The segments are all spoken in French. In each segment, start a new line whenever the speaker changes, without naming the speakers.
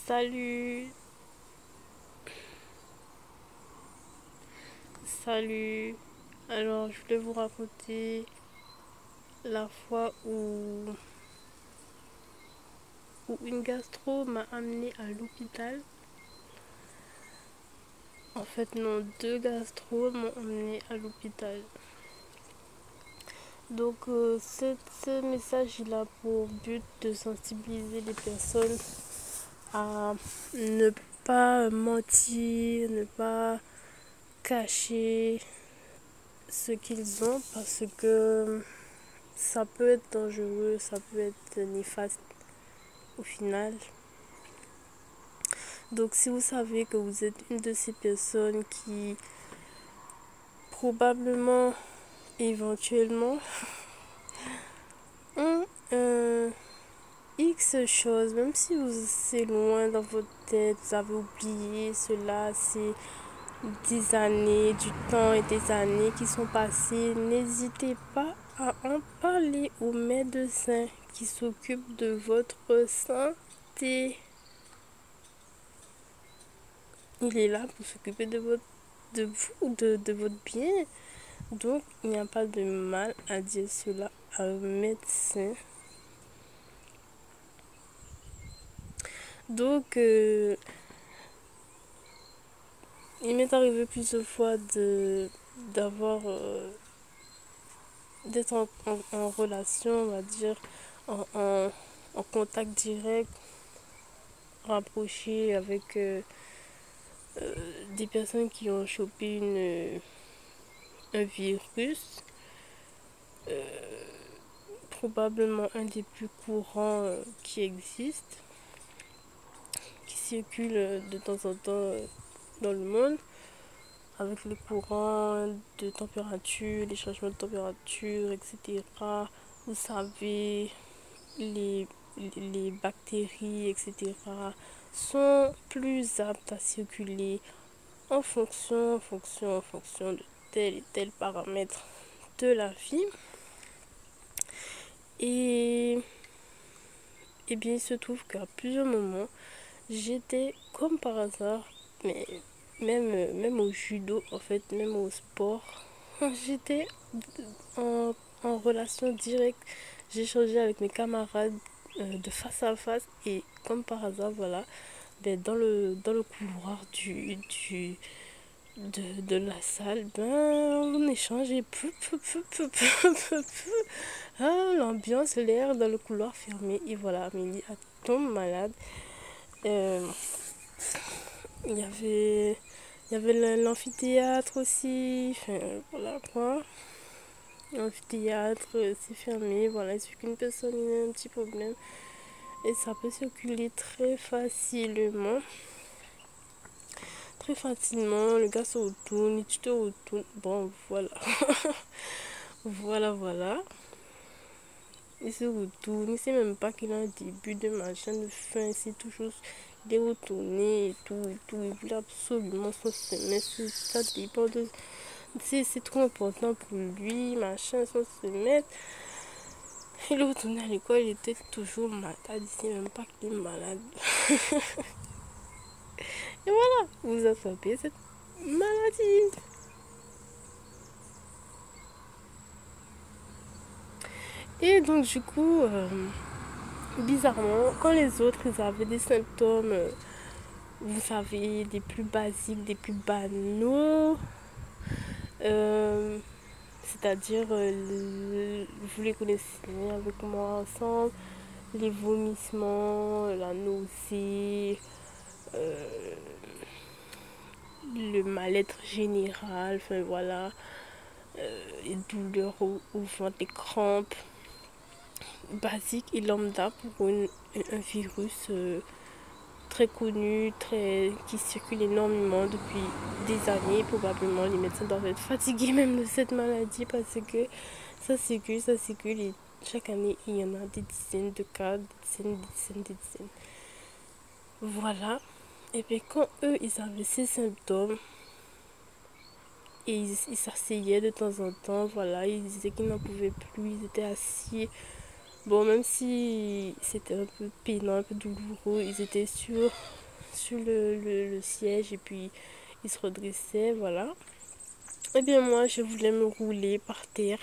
Salut, salut. Alors, je voulais vous raconter la fois où une gastro m'a amené à l'hôpital. En fait, non, deux gastros m'ont amené à l'hôpital. Donc, ce message, il a pour but de sensibiliser les personnes à ne pas mentir, ne pas cacher ce qu'ils ont parce que ça peut être dangereux, ça peut être néfaste au final. Donc si vous savez que vous êtes une de ces personnes qui probablement, éventuellement, ont X choses, même si c'est loin dans votre tête, vous avez oublié cela, c'est des années, du temps et des années qui sont passées, n'hésitez pas à en parler au médecin qui s'occupe de votre santé. Il est là pour s'occuper de vous, de votre bien. Donc, il n'y a pas de mal à dire cela à un médecin. Donc, il m'est arrivé plusieurs fois d'avoir d'être en relation, on va dire, en contact direct, rapproché avec des personnes qui ont chopé un virus, probablement un des plus courants qui existent, qui circule de temps en temps dans le monde, avec les courants de température, les changements de température, etc. Vous savez, les, les bactéries, etc., sont plus aptes à circuler en fonction de tel et tel paramètre de la vie. Et, et bien, il se trouve qu'à plusieurs moments, j'étais comme par hasard, mais même au judo, en fait, même au sport, j'étais en, en relation directe. J'échangeais avec mes camarades de face à face et comme par hasard, voilà, ben, dans le couloir de la salle, ben, on échangeait. Ah, l'ambiance, l'air dans le couloir fermé. Et voilà, Amélie tombe malade. Euh, il y avait l'amphithéâtre aussi. Enfin, voilà quoi. L'amphithéâtre, c'est fermé. Voilà, il suffit qu'une personne ait un petit problème. Et ça peut circuler très facilement. Très facilement. Le gars se retourne, tu te retournes. Bon, voilà. Voilà. Il se retourne. Il sait même pas qu'il a un début de machin, de fin. C'est toujours. Il est retourné et tout. Il voulait absolument son semestre. Ça dépend de. C'est trop important pour lui, machin, son semestre. Il est retourné à l'école, il était toujours malade. Il sait même pas qu'il est malade. Et voilà, vous attrapez cette maladie. Et donc, du coup, bizarrement, quand les autres ils avaient des symptômes, vous savez, des plus basiques, des plus banaux, euh, c'est-à-dire, vous les connaissez avec moi ensemble, les vomissements, la nausée, euh, le mal-être général, enfin voilà, les douleurs au ventre, les crampes, basiques et lambda pour un virus très connu, qui circule énormément depuis des années. Probablement, les médecins doivent être fatigués même de cette maladie parce que ça circule et chaque année, il y en a des dizaines de cas, des dizaines. Voilà. Et puis quand eux, ils avaient ces symptômes, et ils s'asseyaient de temps en temps, voilà, ils disaient qu'ils n'en pouvaient plus, ils étaient assis Bon, même si c'était un peu peinant, un peu douloureux, ils étaient sur le siège et puis ils se redressaient, voilà. Eh bien, moi, je voulais me rouler par terre.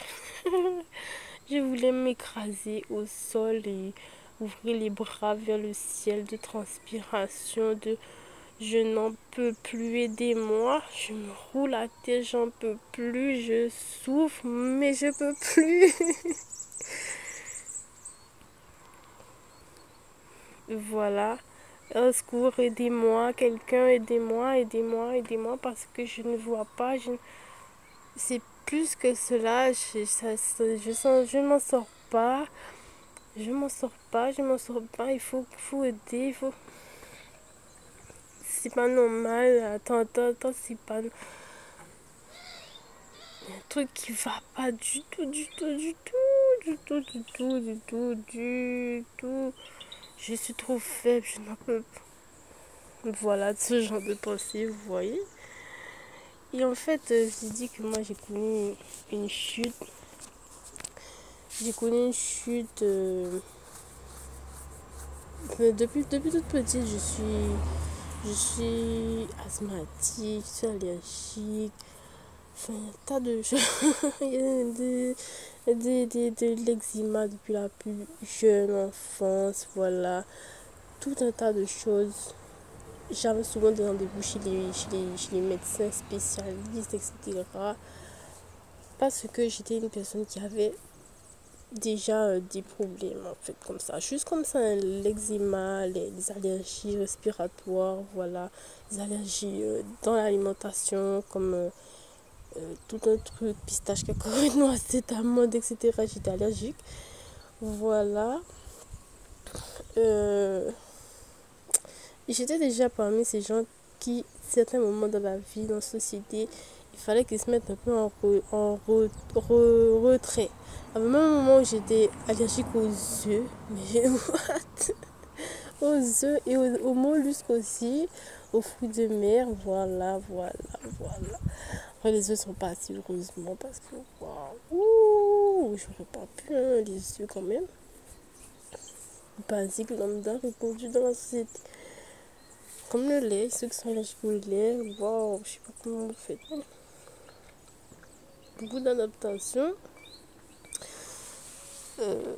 Je voulais m'écraser au sol et ouvrir les bras vers le ciel de transpiration, de je n'en peux plus, aidez-moi. Je me roule à terre, j'en peux plus, je souffre, mais je peux plus. Voilà. Au secours, aidez-moi, quelqu'un, aidez-moi, aidez-moi, aidez-moi, parce que je ne vois pas, c'est plus que cela, je ne m'en sors pas, je m'en sors pas, il faut aider, c'est pas normal, attends, c'est pas un truc qui va pas du tout, du tout, du tout, du tout, du tout, du tout, du tout, je suis trop faible, je n'en peux pas. Voilà, ce genre de pensée, vous voyez. Et en fait, je dit que moi j'ai connu une chute. J'ai connu une chute. Depuis toute petite, je suis asthmatique, je suis allergique. Enfin, il y a un tas de choses. Il y a de l'eczéma depuis la plus jeune enfance. Voilà. Tout un tas de choses. J'avais souvent des rendez-vous chez les médecins spécialistes, etc. Parce que j'étais une personne qui avait déjà des problèmes, en fait, comme ça. Juste comme ça, hein, l'eczéma, les allergies respiratoires, voilà. Les allergies dans l'alimentation, comme tout un truc, pistache, cacahuètes, noisette, amandes, etc. J'étais allergique. Voilà. Euh, J'étais déjà parmi ces gens qui, certains moments dans la vie, dans la société, il fallait qu'ils se mettent un peu retrait. À un moment où j'étais allergique aux œufs, mais what? Aux œufs et aux mollusques aussi, aux fruits de mer, voilà. Après, les œufs sont passés, heureusement, parce que, waouh, j'aurais pas pu, hein, les œufs quand même. Basique, lambda, répandu dans la société. Comme le lait, ceux qui sont allergiques au lait, waouh, je sais pas comment vous faites. Beaucoup d'adaptation. Euh,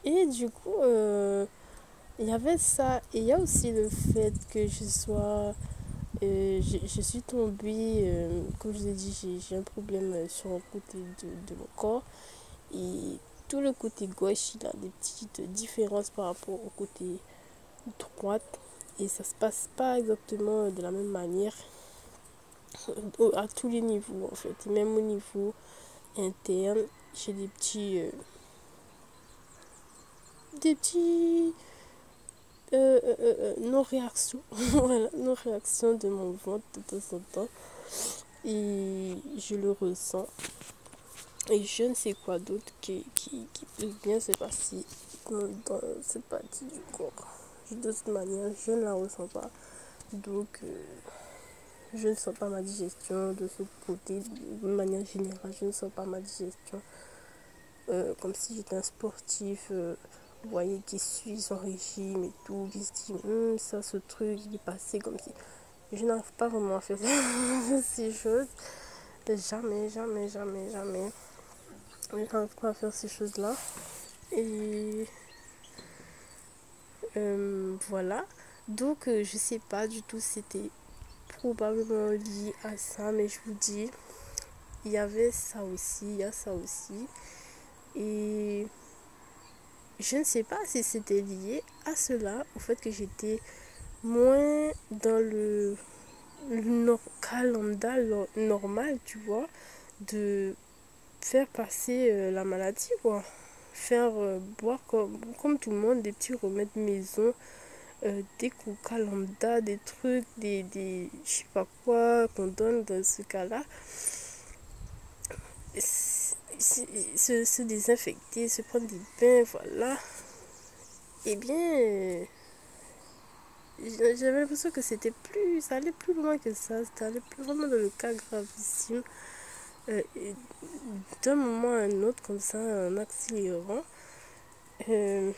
et du coup, il y avait ça. Et il y a aussi le fait que je suis tombée, comme je vous ai dit, j'ai un problème sur un côté de mon corps. Et tout le côté gauche, il a des petites différences par rapport au côté droite. Et ça se passe pas exactement de la même manière à tous les niveaux en fait. Et même au niveau interne, j'ai des petits non-réactions. Voilà, non-réactions de mon ventre de temps en temps. Et je le ressens. Et je ne sais quoi d'autre qui peut bien se passer dans cette partie du corps. De toute manière, je ne la ressens pas. Donc, je ne sens pas ma digestion de ce côté. De manière générale, je ne sens pas ma digestion. Comme si j'étais un sportif, vous voyez, qui suit son régime et tout, qui se dit, ça, ce truc, il est passé comme si. Je n'arrive pas vraiment à faire ces choses. Jamais, jamais, jamais, jamais. Je n'arrive pas à faire ces choses-là. Et voilà. Donc, je sais pas du tout, c'était probablement lié à ça, mais je vous dis, il y avait ça aussi, il y a ça aussi. Et je ne sais pas si c'était lié à cela, au fait que j'étais moins dans le cas lambda normal, tu vois, de faire passer la maladie, quoi. Faire boire comme tout le monde des petits remèdes maison, des coca lambda, des trucs, des je sais pas quoi qu'on donne dans ce cas-là. Se désinfecter, se prendre des bains, voilà. Eh bien, j'avais l'impression que ça allait plus loin que ça, c'était allé plus vraiment dans le cas gravissime. Et d'un moment à un autre, comme ça, en accélérant, euh,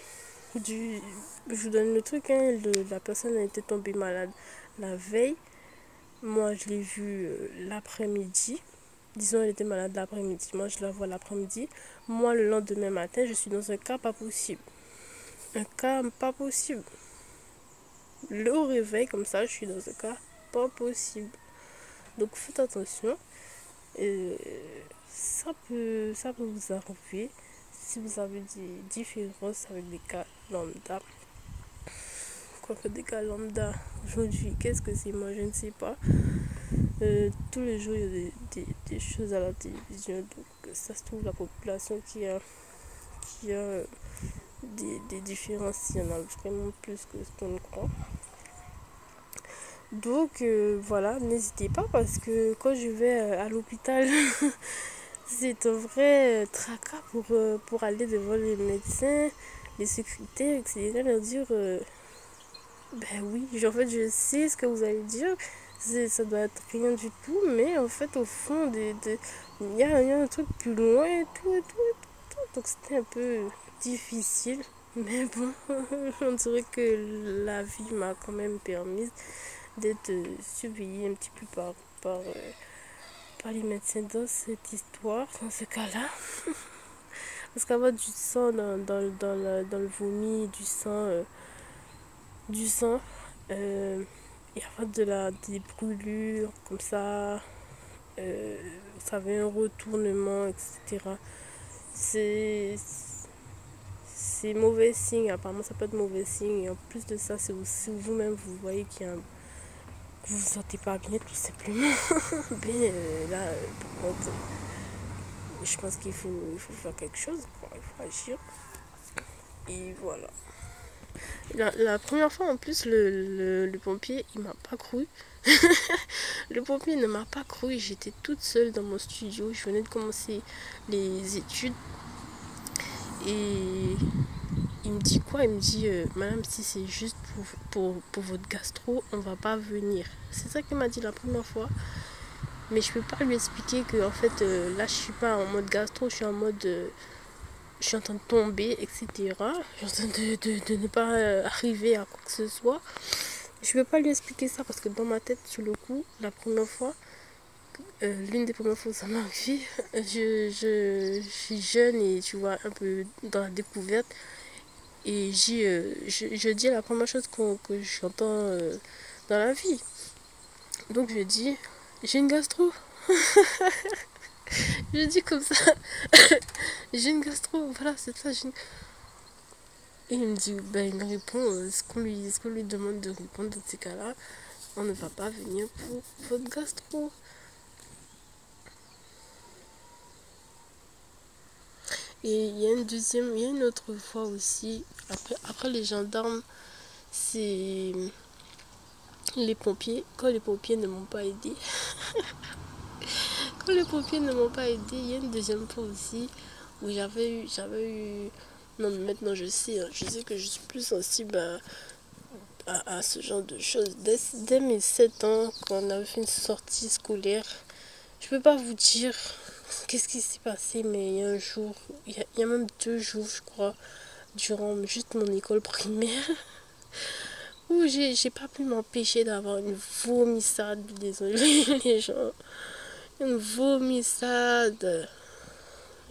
du, je vous donne le truc, hein, la personne a été tombée malade la veille. Moi, je l'ai vue l'après-midi. Disons, elle était malade l'après-midi. Moi, je la vois l'après-midi. Moi, le lendemain matin, je suis dans un cas pas possible. Un cas pas possible. Le réveil, comme ça, je suis dans un cas pas possible. Donc, faites attention. Euh, ça peut vous arriver si vous avez des différences avec des cas lambda. Quoique des cas lambda, aujourd'hui, qu'est-ce que c'est? Moi, je ne sais pas. Tous les jours, il y a des choses à la télévision. Donc, ça se trouve, la population qui a des différences, il y en a vraiment plus que ce qu'on croit. Donc, voilà, n'hésitez pas parce que quand je vais à l'hôpital, c'est un vrai tracas pour aller devant les médecins, les secrétaires, etc. Leur dire, ben oui, en fait, je sais ce que vous allez dire. Ça doit être rien du tout, mais en fait, au fond, il y a un truc plus loin et tout, et tout, et tout. Donc, c'était un peu difficile. Mais bon, on dirait que la vie m'a quand même permis d'être surveillée un petit peu par les médecins dans cette histoire, dans ce cas-là. Parce qu'avoir du sang dans le vomi, du sang et avoir des brûlures comme ça, ça avait un retournement, etc. C'est c'est mauvais signe, apparemment ça peut être mauvais signe. Et en plus de ça, c'est aussi vous-même vous voyez vous vous sentez pas bien tout simplement. Ben là, par contre, je pense qu'il faut faire quelque chose, quoi. Il faut agir. Et voilà. La première fois, en plus, le pompier, il m'a pas cru. Le pompier ne m'a pas cru. J'étais toute seule dans mon studio. Je venais de commencer les études. Et il me dit quoi? Il me dit, madame, si c'est juste pour votre gastro, on va pas venir. C'est ça qu'il m'a dit la première fois. Mais je peux pas lui expliquer que, en fait, là, je suis pas en mode gastro, je suis en mode. Je suis en train de tomber, etc. Je suis en train de ne pas arriver à quoi que ce soit. Je ne peux pas lui expliquer ça parce que dans ma tête, sur le coup, la première fois, l'une des premières fois où ça m'est arrivé, je suis jeune et tu vois, un peu dans la découverte. Et je dis la première chose que j'entends dans la vie. Donc je dis, j'ai une gastro. Je dis comme ça, j'ai une gastro, voilà, c'est ça. Et il me dit, ben, il me répond ce qu'on lui demande de répondre dans ces cas-là. On ne va pas venir pour votre gastro. Et il y a une autre fois aussi. Après les gendarmes, c'est les pompiers. Quand les pompiers ne m'ont pas aidé. Quand les pompiers ne m'ont pas aidé, il y a une deuxième fois aussi où j'avais eu. Non, mais maintenant je sais, hein, je sais que je suis plus sensible à ce genre de choses. Dès mes 7 ans, quand on avait fait une sortie scolaire, je peux pas vous dire qu'est-ce qui s'est passé, mais il y a un jour, il y a même 2 jours, je crois, durant juste mon école primaire, où j'ai pas pu m'empêcher d'avoir une vomissade, désolé les gens, une vomissade.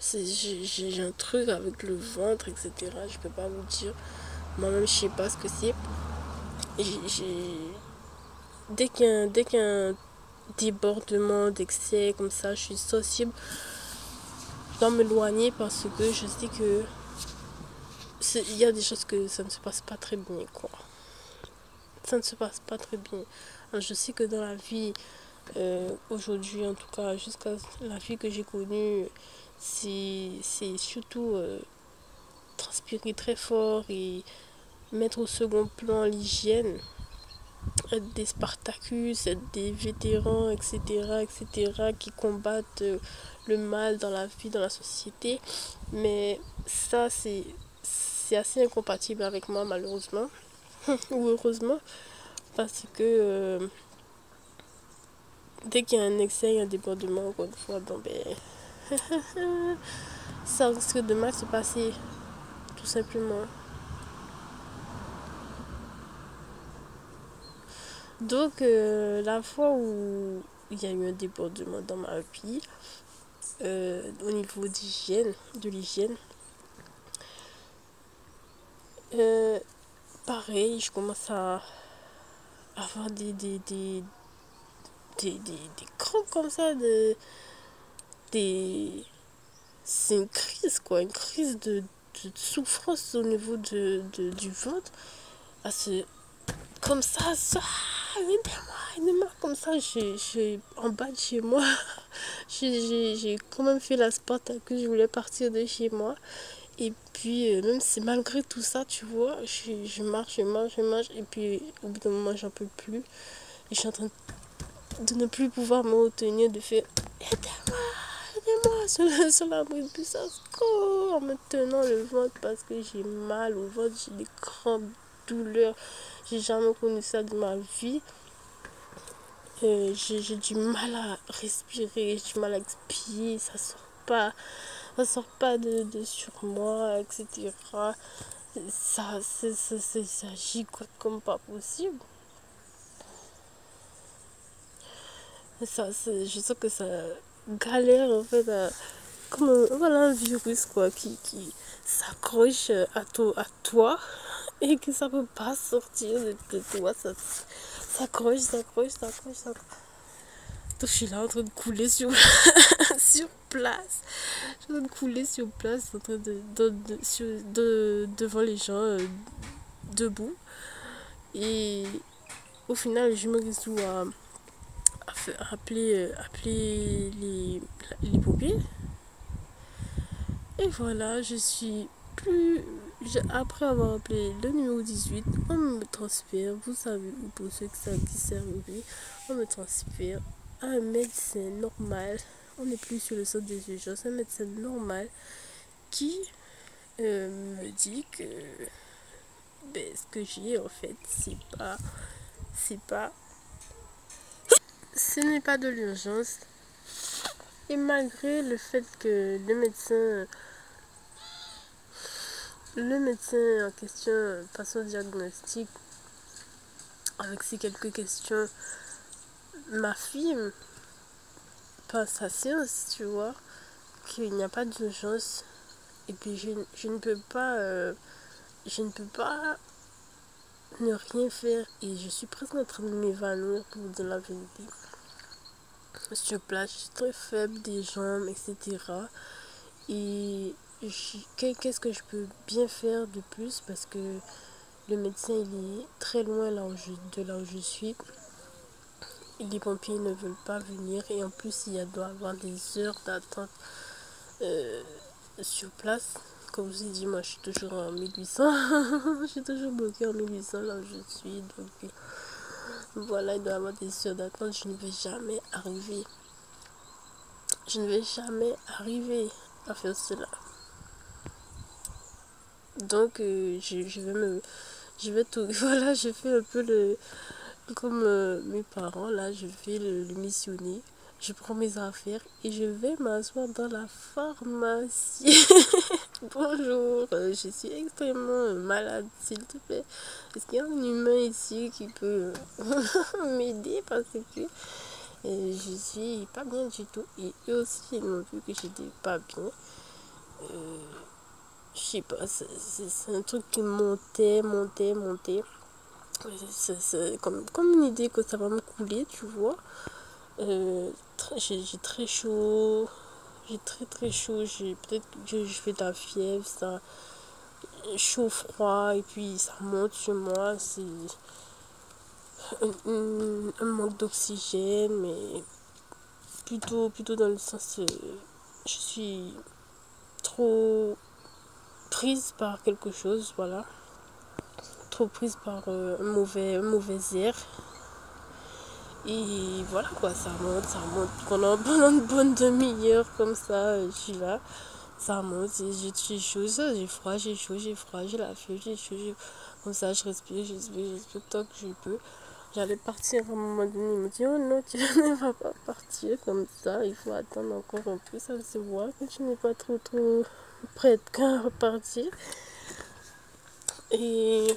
J'ai un truc avec le ventre, etc. Je peux pas vous dire. Moi-même, je sais pas ce que c'est. Dès qu'il y a un débordement, d'excès comme ça, je suis sensible. Je dois m'éloigner parce que je sais que il y a des choses que ça ne se passe pas très bien, quoi. Ça ne se passe pas très bien. Alors, je sais que dans la vie, aujourd'hui, en tout cas, jusqu'à la vie que j'ai connue, c'est surtout transpirer très fort et mettre au second plan l'hygiène, être des Spartacus, être des vétérans, etc., etc., qui combattent le mal dans la vie, dans la société. Mais ça, c'est assez incompatible avec moi, malheureusement, ou heureusement, parce que dès qu'il y a un excès, il y a un débordement, encore une fois, donc ben, ça risque de mal se passer, tout simplement. Donc, la fois où il y a eu un débordement dans ma vie, au niveau de l'hygiène, euh, pareil, je commence à avoir des crampes comme ça, des... c'est une crise, quoi, une crise de souffrance au niveau du ventre. À ce, comme ça, aidez-moi, comme ça, en bas de chez moi, j'ai quand même fait la que je voulais partir de chez moi. Et puis, même si malgré tout ça, tu vois, je marche, et puis au bout d'un moment, j'en peux plus. Et je suis en train de ne plus pouvoir me retenir, de faire aidez-moi sur la bride de bus, en me tenant le ventre parce que j'ai mal au ventre, j'ai des crampes, douleurs. J'ai jamais connu ça de ma vie. J'ai du mal à respirer, j'ai du mal à expirer, ça sort pas de sur moi, etc. Ça gigote comme pas possible. Je sens que ça galère en fait, comme voilà, un virus quoi, qui s'accroche à toi et que ça peut pas sortir de toi. Ça s'accroche. Donc je suis là en train de couler sur, sur place. Je suis en train de couler sur place, en train devant les gens, debout. Et au final, je me résous à appeler les pompiers. Et voilà, je suis plus... Après avoir appelé le numéro 18, on me transfère, vous savez, pour ceux qui s'est arrivé, on me transfère à un médecin normal. On n'est plus sur le centre des urgences, un médecin normal qui me dit que ben, ce que j'ai en fait, c'est pas, ce n'est pas de l'urgence. Et malgré le fait que le médecin en question fasse un diagnostic avec ces quelques questions, m'affirme par sa science, tu vois, qu'il n'y a pas d'urgence. Et puis je ne peux pas ne rien faire. Et je suis presque en train de m'évanouir pour dire la vérité. Sur place, je suis très faible des jambes, etc. Et qu'est-ce que je peux bien faire de plus parce que le médecin il est très loin de là où je suis. Et les pompiers ne veulent pas venir et en plus il doit y avoir des heures d'attente euh, sur place. Comme je vous ai dit, moi je suis toujours en 1800. Je suis toujours bloquée en 1800 là où je suis. Donc voilà, il doit y avoir des heures d'attente. Je ne vais jamais arriver. Je ne vais jamais arriver à faire cela. Donc je vais tout, voilà, je fais un peu comme mes parents là, je fais le missionner. Je prends mes affaires et je vais m'asseoir dans la pharmacie. Bonjour, je suis extrêmement malade, s'il te plaît. Est-ce qu'il y a un humain ici qui peut m'aider parce que je suis pas bien du tout. Et eux aussi, ils m'ont vu que j'étais pas bien. Je sais pas, c'est un truc qui montait. C'est comme une idée que ça va me couler, tu vois. J'ai très chaud, j'ai très chaud, peut-être que je fais de la fièvre, ça chaud, froid, et puis ça monte sur moi, c'est un manque d'oxygène, mais plutôt dans le sens, je suis trop prise par quelque chose, voilà. Trop prise par un mauvais air. Et voilà quoi, ça monte pendant une bonne demi-heure comme ça, je suis là. Ça monte, j'ai chaud, j'ai froid, j'ai la fièvre, j'ai chaud, comme ça je respire tant que je peux. j'allais partir à un moment donné. Il me dit, oh non, tu ne vas pas partir comme ça, il faut attendre encore un peu, ça se voit que tu n'es pas trop prête qu'à repartir. Et,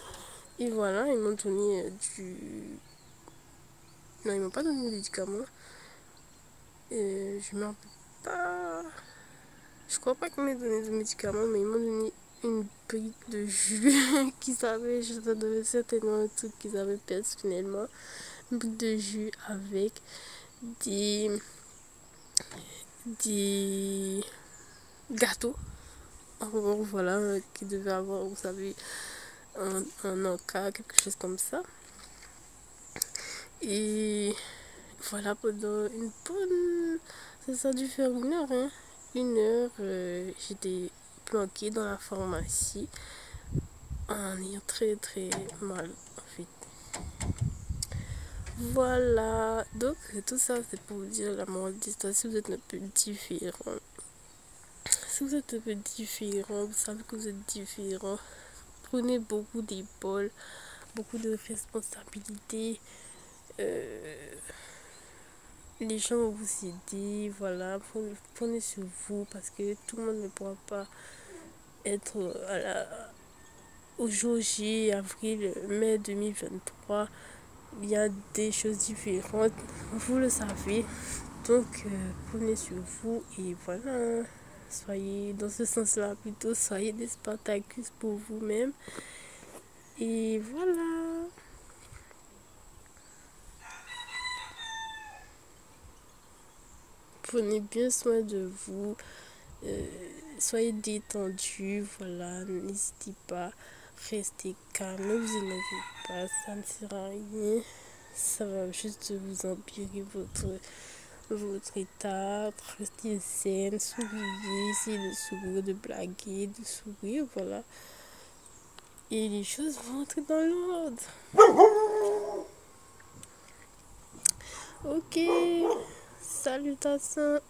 et voilà, ils m'ont donné du... Non, ils m'ont pas donné de médicaments. Et je m'en rappelle pas... Je crois pas qu'ils m'aient donné de médicaments, mais ils m'ont donné une brique de jus qu'ils avaient. Je devais certainement un truc qu'ils avaient personnellement. Une brique de jus avec des gâteaux. En gros, voilà, qui devaient avoir, vous savez, un encas, quelque chose comme ça. Et voilà, pendant une bonne... Ça a dû faire 1 heure, hein. 1 heure, j'étais planquée dans la pharmacie en ayant très mal, en fait. Voilà, donc tout ça c'est pour vous dire la morale d'histoire. Si vous êtes un peu différent, si vous êtes un peu différent, vous savez que vous êtes différent, prenez beaucoup d'épaules, beaucoup de responsabilités. Les gens vont vous aider, voilà, prenez sur vous parce que tout le monde ne pourra pas être au jour J, avril, mai 2023. Il y a des choses différentes, vous le savez. Donc, prenez sur vous et voilà. Soyez dans ce sens-là plutôt, soyez des Spartacus pour vous-même. Et voilà. Prenez bien soin de vous. Soyez détendus. Voilà. N'hésitez pas. Restez calme. Ne vous énervez pas. Ça ne sert à rien. Ça va juste vous empirer votre état. Restez zen. Souriez. Essayez de sourire, de blaguer, de sourire. Voilà. Et les choses vont entrer dans l'ordre. Ok. Salutations.